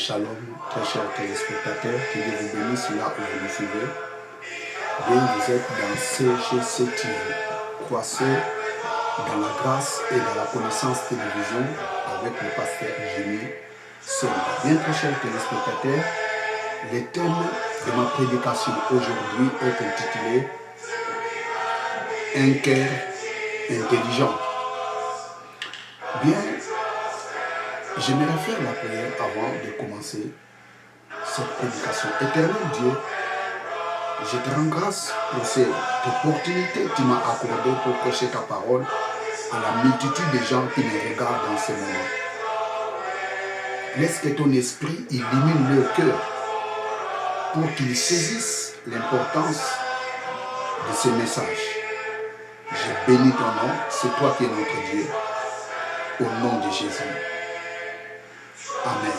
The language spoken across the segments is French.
Shalom, très chers téléspectateurs, que Dieu vous bénisse là où vous nous suivez. Bien, vous êtes dans CGC TV. Croissez dans la grâce et dans la connaissance télévision avec le pasteur Jimmy Seul. Bien, très chers téléspectateurs, le thème de ma prédication aujourd'hui est intitulé Un cœur intelligent. Bien, j'aimerais faire la prière avant de commencer cette prédication. Éternel Dieu, je te rends grâce pour cette opportunité que tu m'as accordée pour prêcher ta parole à la multitude de gens qui me regardent dans ce moment. Laisse que ton esprit illumine leur cœur pour qu'ils saisissent l'importance de ce message. Je bénis ton nom, c'est toi qui es notre Dieu. Au nom de Jésus. Amen.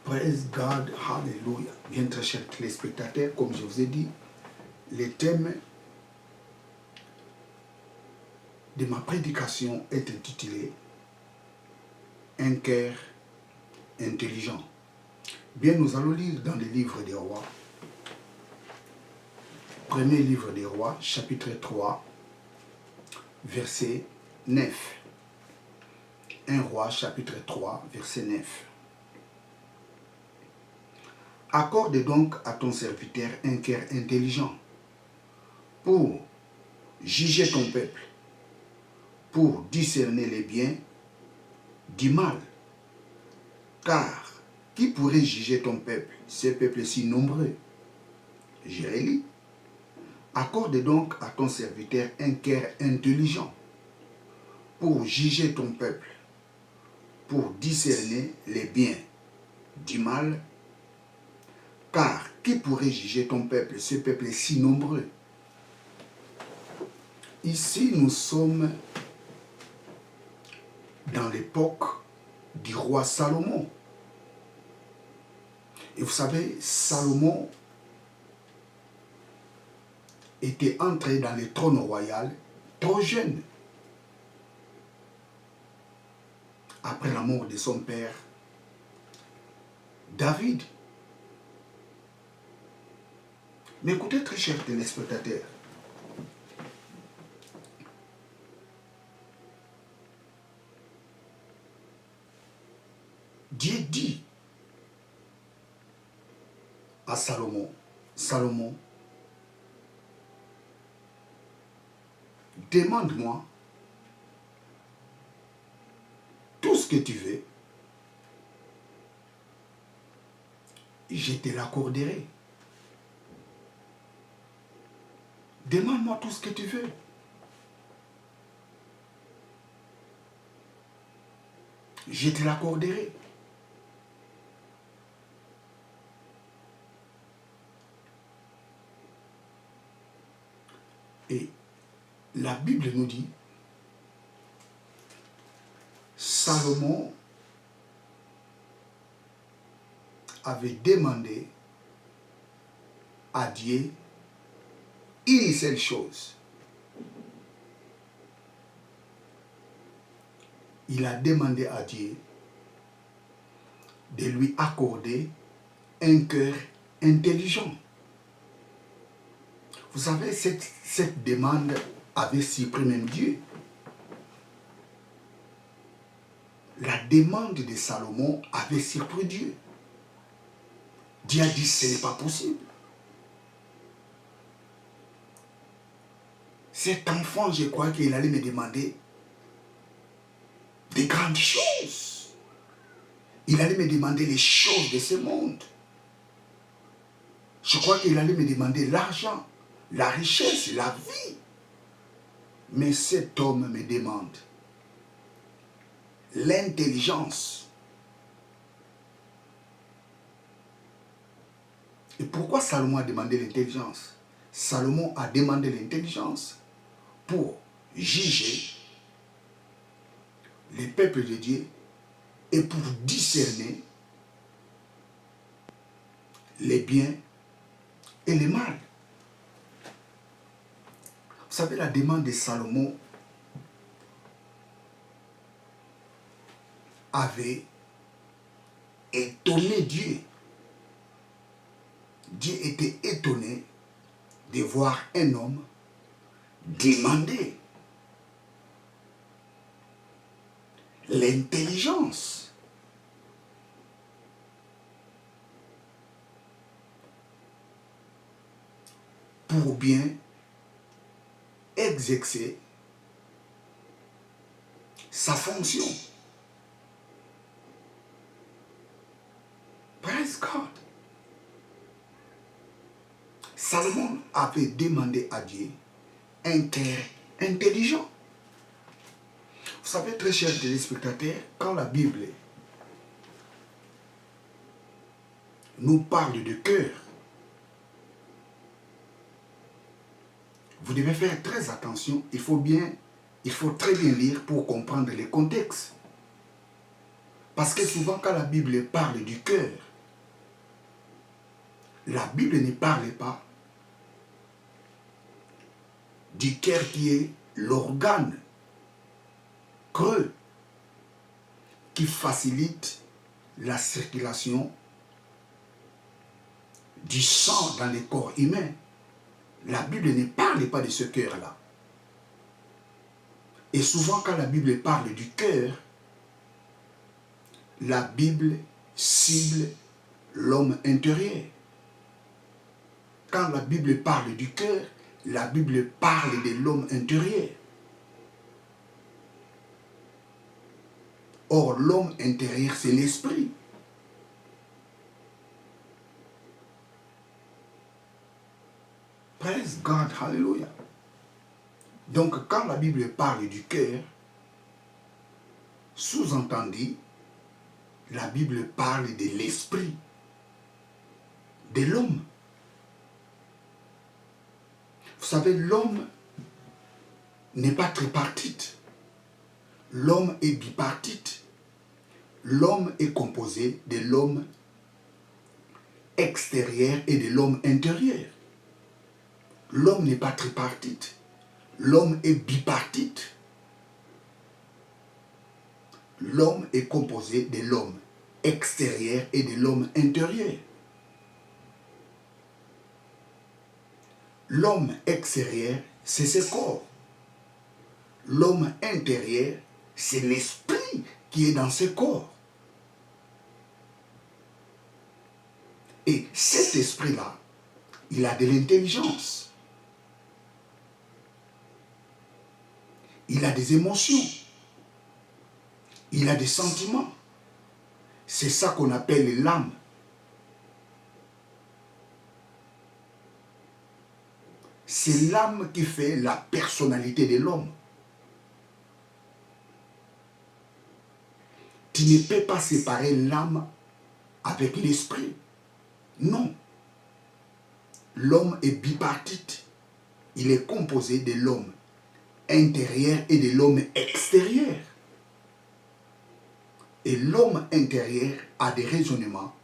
Praise God, hallelujah. Bien très chers téléspectateurs, comme je vous ai dit, le thème de ma prédication est intitulé Un cœur intelligent. Bien, nous allons lire dans le livre des rois. Premier livre des rois, chapitre 3, verset 9. 1 roi, chapitre 3, verset 9. Accorde donc à ton serviteur un cœur intelligent pour juger ton peuple, pour discerner les biens du mal. Car qui pourrait juger ton peuple, ce peuple si nombreux? Je relis. Accorde donc à ton serviteur un cœur intelligent pour juger ton peuple, pour discerner les biens du mal. Car qui pourrait juger ton peuple, ce peuple si nombreux? Ici, nous sommes dans l'époque du roi Salomon. Et vous savez, Salomon était entré dans le trône royal trop jeune. Après la mort de son père, David. Mais écoutez, très chers téléspectateurs, Dieu dit à Salomon, Salomon, demande-moi tout ce que tu veux, je te l'accorderai. Demande-moi tout ce que tu veux. Je te l'accorderai. Et la Bible nous dit, Salomon avait demandé à Dieu une seule chose. Il a demandé à Dieu de lui accorder un cœur intelligent. Vous savez, cette demande avait surpris même Dieu. La demande de Salomon avait surpris Dieu. Dieu a dit, ce n'est pas possible. Cet enfant, je crois qu'il allait me demander des grandes choses. Il allait me demander les choses de ce monde. Je crois qu'il allait me demander l'argent, la richesse, la vie. Mais cet homme me demande l'intelligence. Et pourquoi Salomon a demandé l'intelligence? Salomon a demandé l'intelligence pour juger les peuples de Dieu et pour discerner les biens et les mal. Vous savez, la demande de Salomon avait étonné Dieu. Dieu était étonné de voir un homme demander l'intelligence pour bien exercer sa fonction. Praise God. Salomon avait demandé à Dieu un cœur intelligent. Vous savez, très chers téléspectateurs, quand la Bible nous parle de cœur, vous devez faire très attention. Il faut très bien lire pour comprendre les contextes. Parce que souvent, quand la Bible parle du cœur, la Bible ne parle pas du cœur qui est l'organe creux qui facilite la circulation du sang dans le corps humain. La Bible ne parle pas de ce cœur-là. Et souvent, quand la Bible parle du cœur, la Bible cible l'homme intérieur. Quand la Bible parle du cœur, la Bible parle de l'homme intérieur. Or, l'homme intérieur, c'est l'esprit. Praise God, hallelujah. Donc, quand la Bible parle du cœur, sous-entendu, la Bible parle de l'esprit de l'homme. Vous savez, l'homme n'est pas tripartite. L'homme est bipartite. L'homme est composé de l'homme extérieur et de l'homme intérieur. L'homme n'est pas tripartite. L'homme est bipartite. L'homme est composé de l'homme extérieur et de l'homme intérieur. L'homme extérieur, c'est ce corps. L'homme intérieur, c'est l'esprit qui est dans ce corps. Et cet esprit-là, il a de l'intelligence. Il a des émotions. Il a des sentiments. C'est ça qu'on appelle l'âme. C'est l'âme qui fait la personnalité de l'homme. Tu ne peux pas séparer l'âme avec l'esprit. Non. L'homme est bipartite. Il est composé de l'homme intérieur et de l'homme extérieur. Et l'homme intérieur a des raisonnements,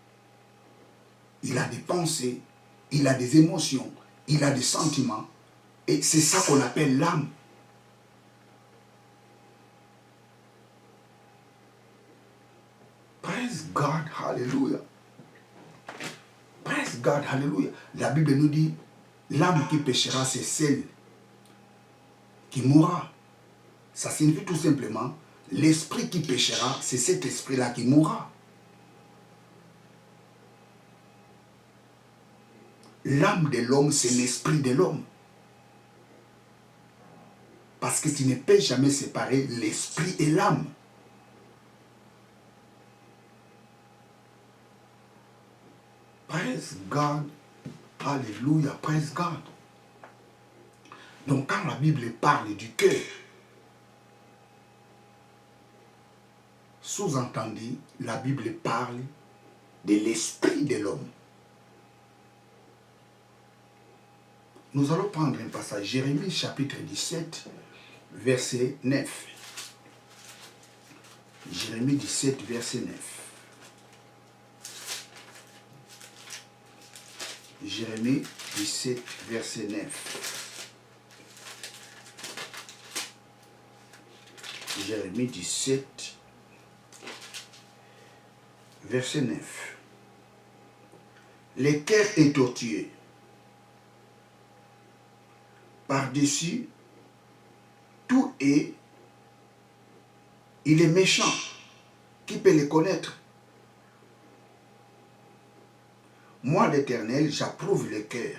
il a des pensées, il a des émotions, il a des sentiments. Et c'est ça qu'on appelle l'âme. Praise God, hallelujah. Praise God, hallelujah. La Bible nous dit, l'âme qui péchera, c'est celle qui mourra. Ça signifie tout simplement, l'esprit qui péchera, c'est cet esprit-là qui mourra. L'âme de l'homme, c'est l'esprit de l'homme. Parce que tu ne peux jamais séparer l'esprit et l'âme. Praise God. Alléluia. Praise God. Donc quand la Bible parle du cœur, sous-entendu, la Bible parle de l'esprit de l'homme. Nous allons prendre un passage, Jérémie chapitre 17, verset 9. Jérémie 17, verset 9. Jérémie 17, verset 9. Jérémie 17, verset 9. Le cœur est tortueux. Par-dessus, tout est, il est méchant. Qui peut le connaître? Moi, l'Éternel, j'approuve le cœur.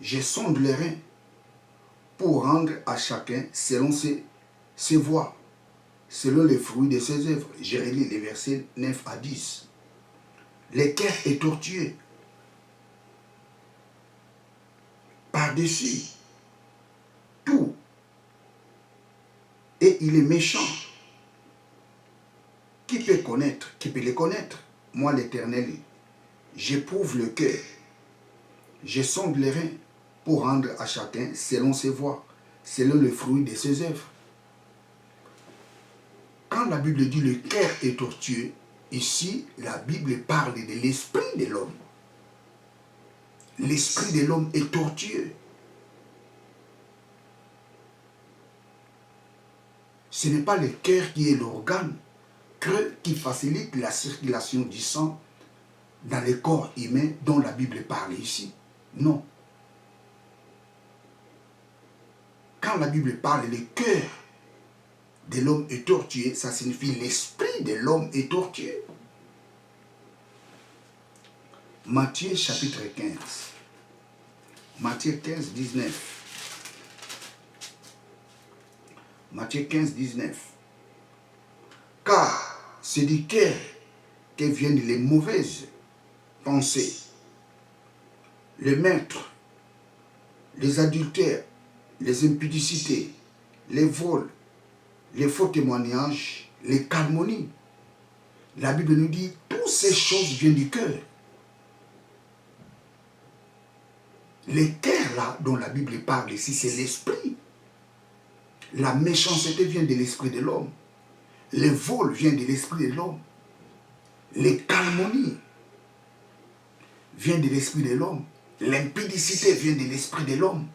Je sonde les reins pour rendre à chacun selon ses voies, selon les fruits de ses œuvres. Je relis les versets 9 à 10. Le cœur est tortueux. Par-dessus tout. Et il est méchant. Qui peut connaître? Qui peut le connaître? Moi, l'Éternel, j'éprouve le cœur. Je sonde les reins pour rendre à chacun selon ses voies, selon le fruit de ses œuvres. Quand la Bible dit le cœur est tortueux, ici, la Bible parle de l'esprit de l'homme. L'esprit de l'homme est tortueux. Ce n'est pas le cœur qui est l'organe qui facilite la circulation du sang dans le corps humain dont la Bible parle ici. Non. Quand la Bible parle, le cœur de l'homme est tortueux, ça signifie l'esprit de l'homme est tortueux. Matthieu chapitre 15. Matthieu 15, 19. Matthieu 15, 19. Car c'est du cœur que viennent les mauvaises pensées, le meurtre, les adultères, les impudicités, les vols, les faux témoignages, les calomnies. La Bible nous dit toutes ces choses viennent du cœur. Le cœur là dont la Bible parle ici, c'est l'esprit. La méchanceté vient de l'esprit de l'homme. Le vol vient de l'esprit de l'homme. Les calomnies viennent de l'esprit de l'homme. L'impudicité vient de l'esprit de l'homme.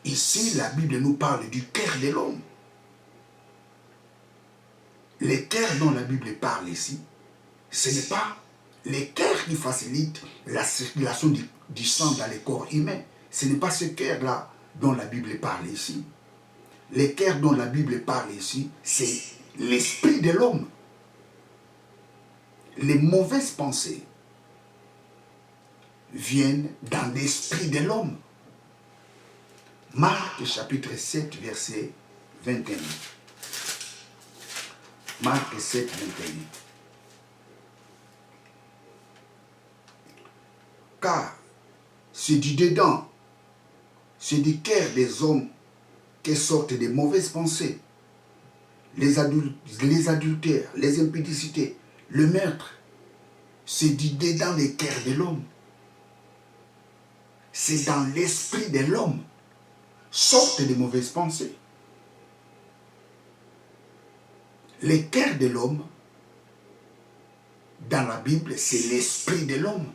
Ici, la Bible nous parle du cœur de l'homme. Le cœur dont la Bible parle ici, ce n'est pas le cœur qui facilite la circulation du sang dans le corps humain. Ce n'est pas ce cœur-là dont la Bible parle ici. Le cœur dont la Bible parle ici, c'est l'esprit de l'homme. Les mauvaises pensées viennent dans l'esprit de l'homme. Marc chapitre 7, verset 21. Marc 7, 21. Car c'est du dedans, c'est du cœur des hommes que sortent des mauvaises pensées, les adultères, les impudicités, le meurtre. C'est du dedans des cœurs de l'homme. C'est dans l'esprit de l'homme sortent des mauvaises pensées. Le cœur de l'homme, dans la Bible, c'est l'esprit de l'homme.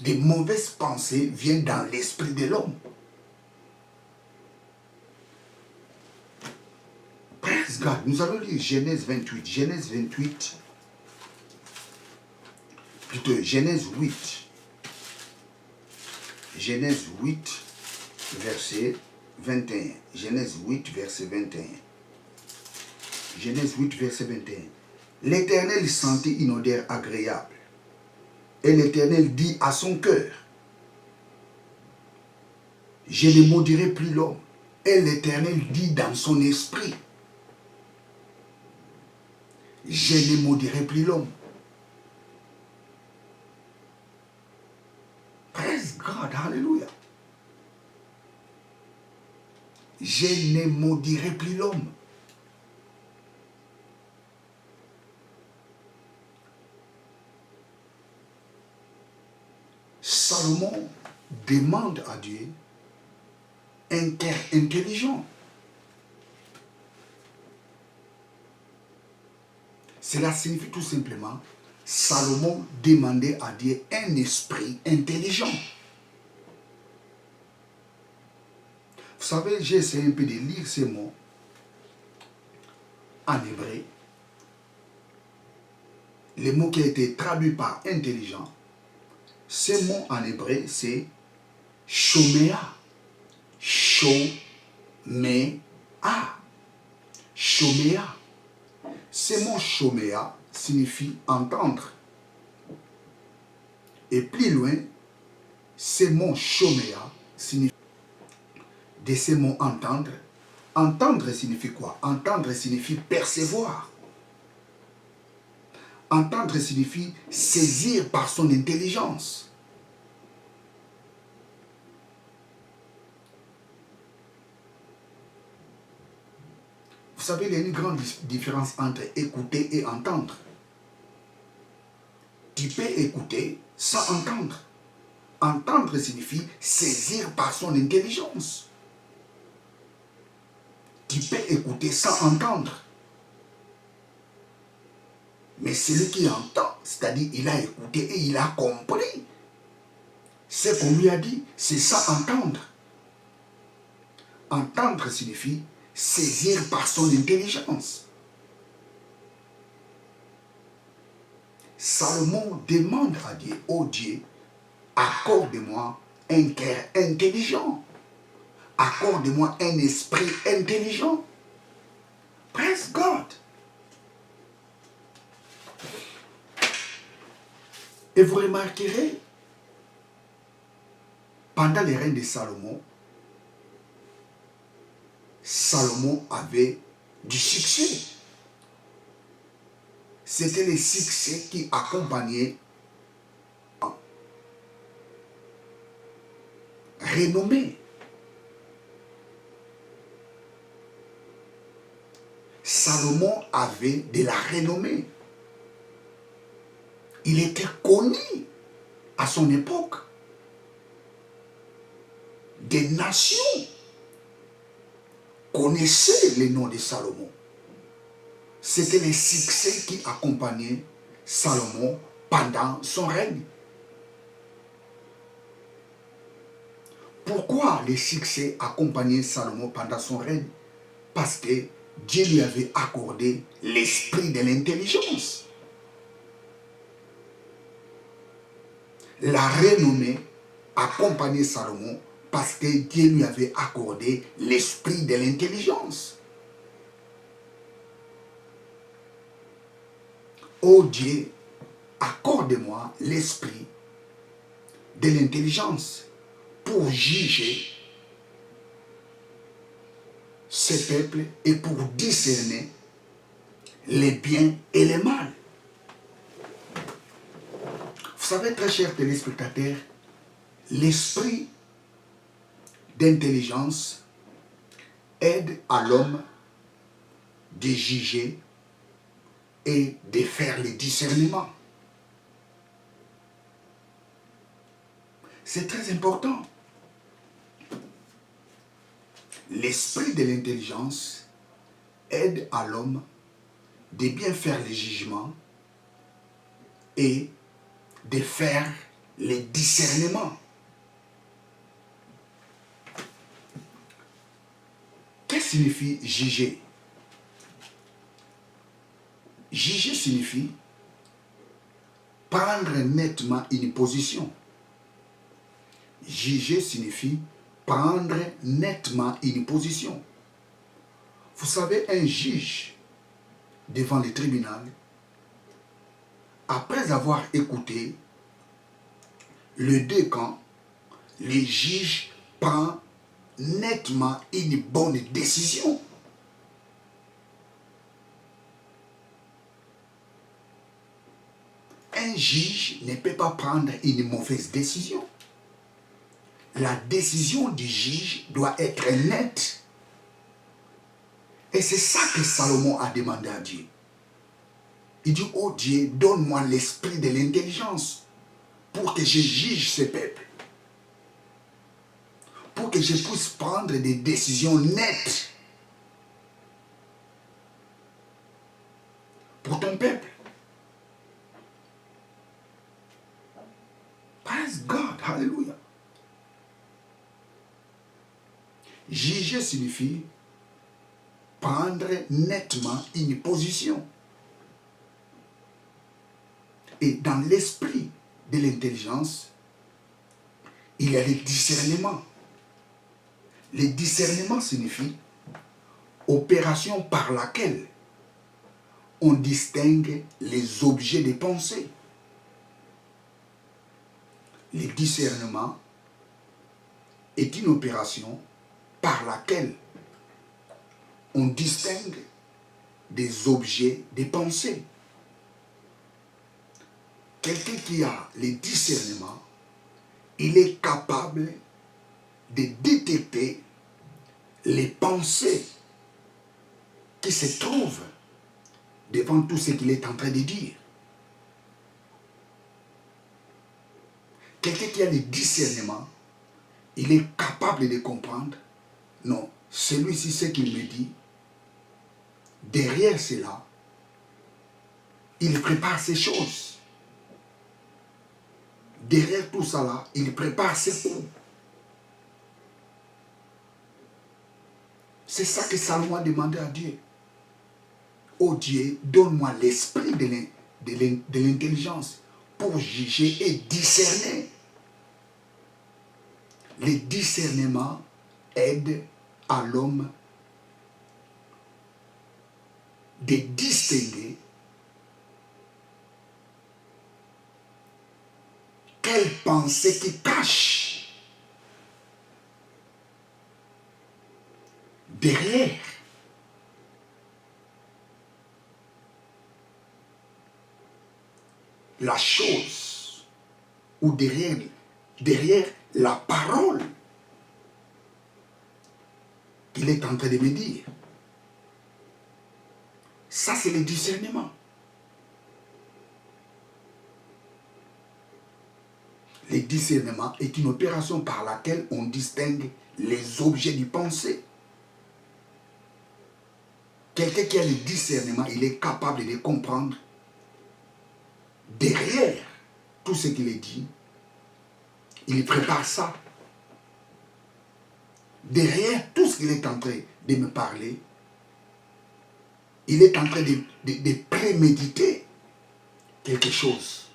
Des mauvaises pensées viennent dans l'esprit de l'homme. Praise God. Nous allons lire Genèse 28. Genèse 28. Plutôt Genèse 8. Genèse 8, verset 21. Genèse 8, verset 21. Genèse 8, verset 21. L'Éternel sentit une odeur agréable. Et l'Éternel dit à son cœur, je ne maudirai plus l'homme. Et l'Éternel dit dans son esprit, je ne maudirai plus l'homme. Praise God, hallelujah. Je ne maudirai plus l'homme. Salomon demande à Dieu un cœur intelligent. Cela signifie tout simplement, Salomon demandait à Dieu un esprit intelligent. Vous savez, j'ai essayé un peu de lire ces mots. en hébreu, le mot qui a été traduit par intelligent, ce mot en hébreu, c'est Shoméa. Shoméa. Shoméa. Ce mot Shoméa signifie entendre. Et plus loin, ce mot Shoméa signifie, de ce mot entendre. Entendre signifie quoi? Entendre signifie percevoir. Entendre signifie saisir par son intelligence. Vous savez, il y a une grande différence entre écouter et entendre. Tu peux écouter sans entendre. Entendre signifie saisir par son intelligence. Tu peux écouter sans entendre. Mais celui qui entend, c'est-à-dire il a écouté et il a compris ce qu'on lui a dit, c'est sans entendre. Entendre signifie saisir par son intelligence. Salomon demande à Dieu, oh Dieu, accorde-moi un cœur intelligent. Accorde-moi un esprit intelligent. Praise God. Et vous remarquerez, pendant les règnes de Salomon, Salomon avait du succès. C'était le succès qui accompagnait renommée. Salomon avait de la renommée. Il était connu à son époque. Des nations connaissaient le nom de Salomon. C'était le succès qui accompagnait Salomon pendant son règne. Pourquoi le succès accompagnait Salomon pendant son règne? Parce que Dieu lui avait accordé l'esprit de l'intelligence. La renommée accompagnait Salomon parce que Dieu lui avait accordé l'esprit de l'intelligence. Oh Dieu, accorde-moi l'esprit de l'intelligence pour juger ce peuple et pour discerner les biens et les mal. Vous savez, très chers téléspectateurs, l'esprit d'intelligence aide à l'homme de juger et de faire le discernement. C'est très important. L'esprit de l'intelligence aide à l'homme de bien faire les jugements et de faire les discernements. Qu'est-ce que signifie juger? Juger signifie prendre nettement une position. Juger signifie prendre nettement une position. Vous savez, un juge devant le tribunal, après avoir écouté les deux camps, le juge prend nettement une bonne décision. Un juge ne peut pas prendre une mauvaise décision. La décision du juge doit être nette. Et c'est ça que Salomon a demandé à Dieu. Il dit, oh Dieu, donne-moi l'esprit de l'intelligence pour que je juge ce peuple. Pour que je puisse prendre des décisions nettes pour ton peuple. Praise God, hallelujah. Juger signifie prendre nettement une position. Et dans l'esprit de l'intelligence, il y a le discernement. Le discernement signifie opération par laquelle on distingue les objets des pensées. Le discernement est une opération par laquelle on distingue des objets des pensées. Quelqu'un qui a le discernement, il est capable de détecter les pensées qui se trouvent devant tout ce qu'il est en train de dire. Quelqu'un qui a le discernement, il est capable de comprendre, non, celui-ci, ce qu'il me dit, derrière cela, il prépare ces choses. Derrière tout cela, il prépare ses coups. C'est ça que Salomon a demandé à Dieu. Oh Dieu, donne-moi l'esprit de l'intelligence pour juger et discerner. Le discernement aide à l'homme de distinguer quelle pensée qui cache derrière la chose ou derrière la parole qu'il est en train de me dire. Ça, c'est le discernement. Le discernement est une opération par laquelle on distingue les objets du pensée. Quelqu'un qui a le discernement, il est capable de comprendre derrière tout ce qu'il est dit. Il prépare ça. Derrière tout ce qu'il est en train de me parler, il est en train de préméditer quelque chose,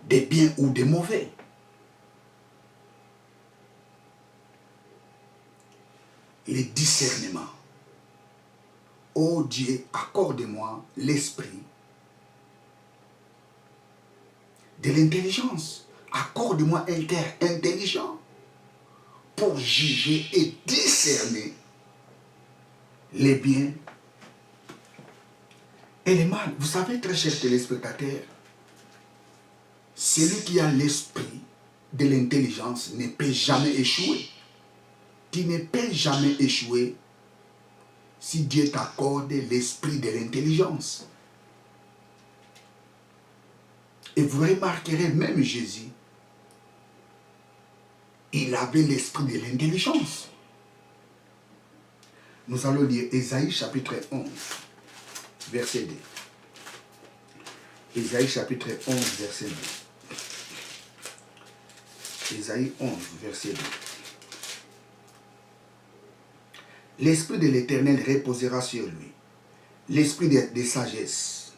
de bien ou de mauvais. Le discernement. Oh Dieu, accorde-moi l'esprit de l'intelligence. Accorde-moi un cœur intelligent pour juger et discerner les biens et les mal. Vous savez, très chers téléspectateurs, celui qui a l'esprit de l'intelligence ne peut jamais échouer. Tu ne peux jamais échouer si Dieu t'accorde l'esprit de l'intelligence. Et vous remarquerez, même Jésus, il avait l'esprit de l'intelligence. Nous allons lire Ésaïe chapitre 11, verset 2. Ésaïe chapitre 11, verset 2. Ésaïe 11, verset 2. L'esprit de l'Éternel reposera sur lui. L'esprit de sagesse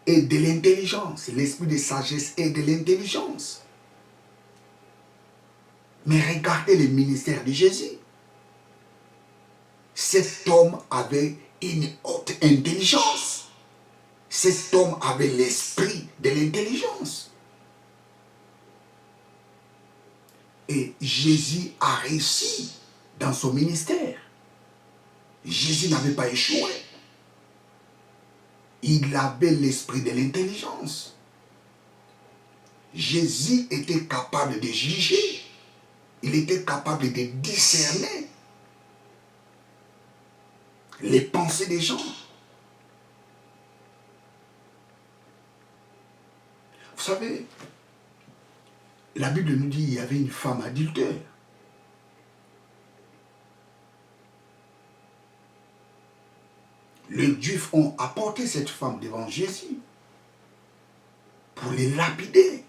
et de l'intelligence. L'esprit de sagesse et de l'intelligence. Mais regardez le ministère de Jésus. Cet homme avait une haute intelligence. Cet homme avait l'esprit de l'intelligence. Et Jésus a réussi dans son ministère. Jésus n'avait pas échoué. Il avait l'esprit de l'intelligence. Jésus était capable de juger. Il était capable de discerner les pensées des gens. Vous savez, la Bible nous dit qu'il y avait une femme adultère. Les Juifs ont apporté cette femme devant Jésus pour les lapider.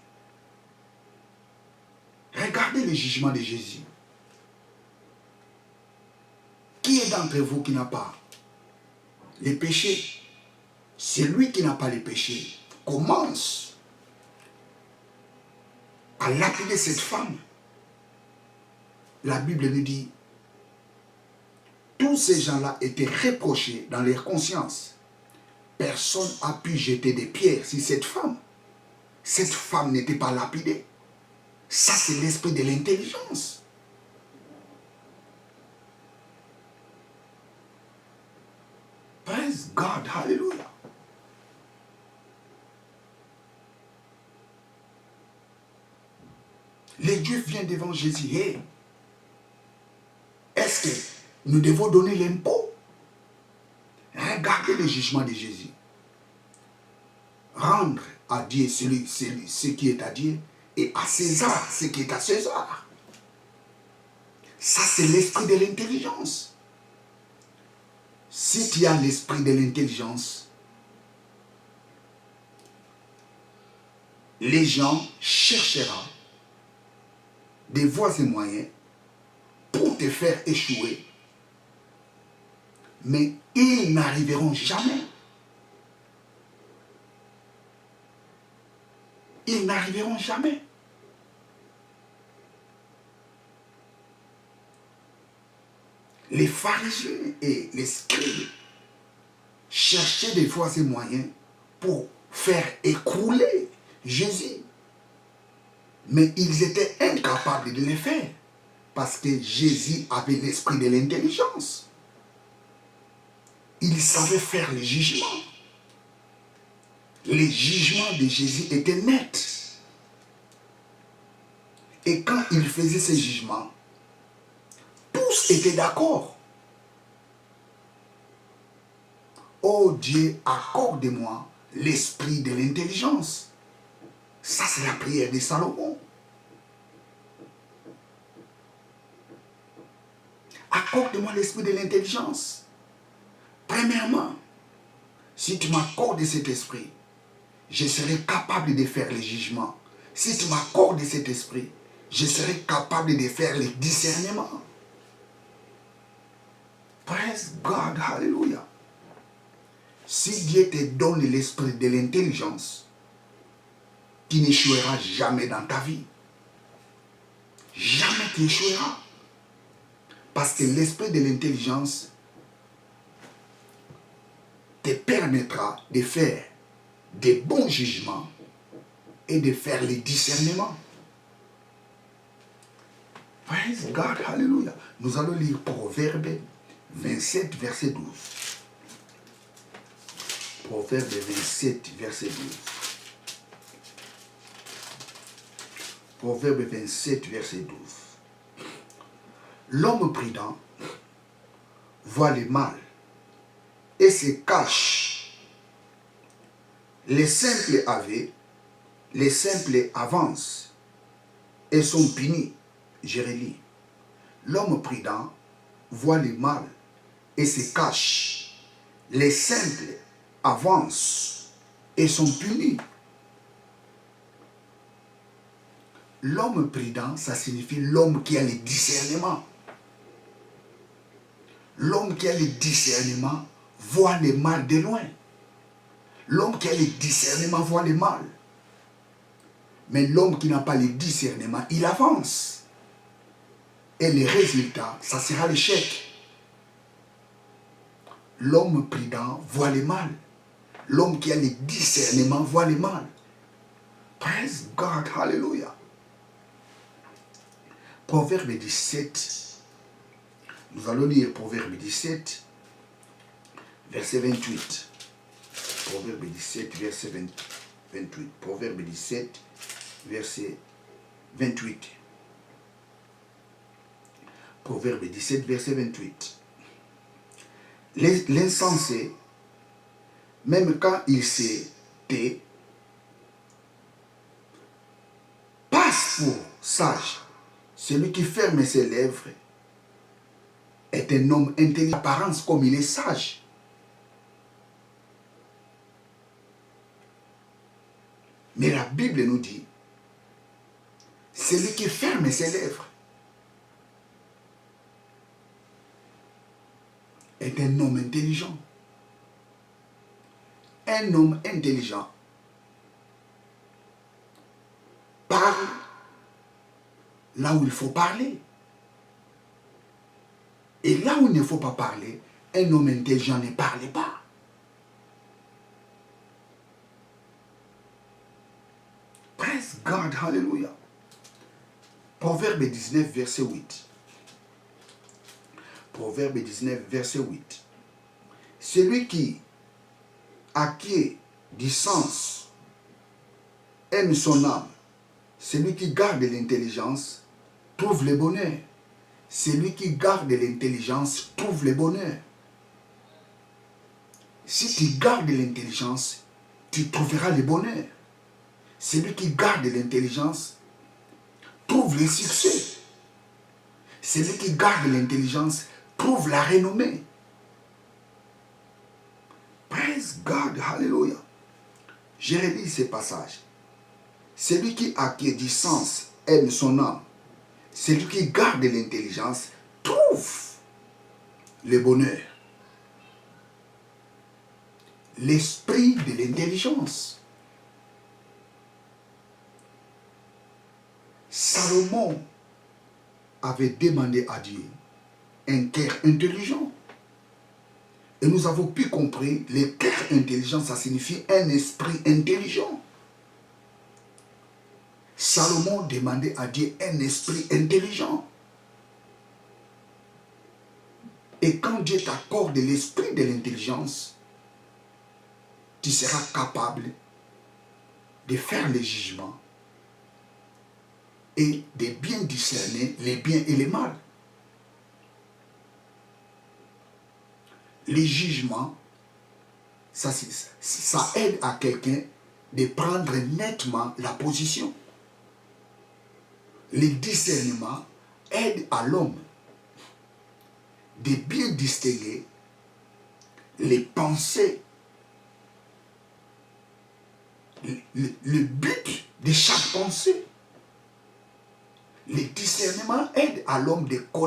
Regardez le jugement de Jésus. Qui est d'entre vous qui n'a pas les péchés? Celui qui n'a pas les péchés commence à lapider cette femme. La Bible nous dit, tous ces gens-là étaient reprochés dans leur conscience. Personne n'a pu jeter des pierres sur cette femme. Cette femme n'était pas lapidée. Ça, c'est l'esprit de l'intelligence. Praise God, hallelujah. Les Juifs viennent devant Jésus. Hey, est-ce que nous devons donner l'impôt? Regardez le jugement de Jésus. Rendre à Dieu ce qui est à Dieu et à César ce qui est à César. Ça, c'est l'esprit de l'intelligence. Si tu as l'esprit de l'intelligence, les gens chercheront des voies et moyens pour te faire échouer, mais ils n'arriveront jamais. Ils n'arriveront jamais. Les pharisiens et les scribes cherchaient des voies et moyens pour faire écrouler Jésus. Mais ils étaient incapables de le faire parce que Jésus avait l'esprit de l'intelligence. Il savait faire le jugement. Les jugements de Jésus étaient nets. Et quand il faisait ces jugements, tous étaient d'accord. Oh Dieu, accorde-moi l'esprit de l'intelligence. Ça, c'est la prière de Salomon. Accorde-moi l'esprit de l'intelligence. Premièrement, si tu m'accordes cet esprit, je serai capable de faire les jugements. Si tu m'accordes cet esprit, je serai capable de faire les discernements. Praise God, hallelujah. Si Dieu te donne l'esprit de l'intelligence, tu n'échoueras jamais dans ta vie. Jamais tu échoueras. Parce que l'esprit de l'intelligence te permettra de faire des bons jugements et de faire les discernements. Praise God, hallelujah. Nous allons lire Proverbe 27, verset 12. Proverbe 27, verset 12. Proverbe 27, verset 12. L'homme prudent voit le mal et se cache. Les simples avancent et sont punis. Je relis. L'homme prudent voit le mal et se cache. Les simples avancent et sont punis. L'homme prudent, ça signifie l'homme qui a le discernement. L'homme qui a le discernement voit le mal de loin. L'homme qui a le discernement voit le mal. Mais l'homme qui n'a pas le discernement, il avance. Et le résultat, ça sera l'échec. L'homme prudent voit le mal. L'homme qui a le discernement voit le mal. Praise God, hallelujah. Proverbe 17. Nous allons lire Proverbe 17, verset 28. Proverbe 17, verset 28. Proverbe 17, verset 28. Proverbe 17, verset 28. L'insensé, même quand il se tait, passe pour sage. Celui qui ferme ses lèvres est un homme intelligent, apparence comme il est sage. Mais la Bible nous dit, celui qui ferme ses lèvres est un homme intelligent. Un homme intelligent parle là où il faut parler. Et là où il ne faut pas parler, un homme intelligent ne parle pas. Praise God, hallelujah. Proverbe 19, verset 8. Proverbe 19, verset 8. Celui qui acquiert du sens aime son âme. Celui qui garde l'intelligence trouve le bonheur. Celui qui garde l'intelligence trouve le bonheur. Si tu gardes l'intelligence, tu trouveras le bonheur. Celui qui garde l'intelligence trouve le succès. Celui qui garde l'intelligence trouve la renommée. Praise God, hallelujah. Je relis ce passage. Celui qui acquiert du sens aime son âme. Celui qui garde l'intelligence trouve le bonheur. L'esprit de l'intelligence. Salomon avait demandé à Dieu un cœur intelligent. Et nous avons pu comprendre, le cœur intelligent, ça signifie un esprit intelligent. Salomon demandait à Dieu un esprit intelligent. Et quand Dieu t'accorde l'esprit de l'intelligence, tu seras capable de faire les jugements et de bien discerner les biens et les mal. Les jugements, ça aide à quelqu'un de prendre nettement la position. Le discernement aide à l'homme de bien distinguer les pensées, le but de chaque pensée. Le discernement aide à l'homme de connaître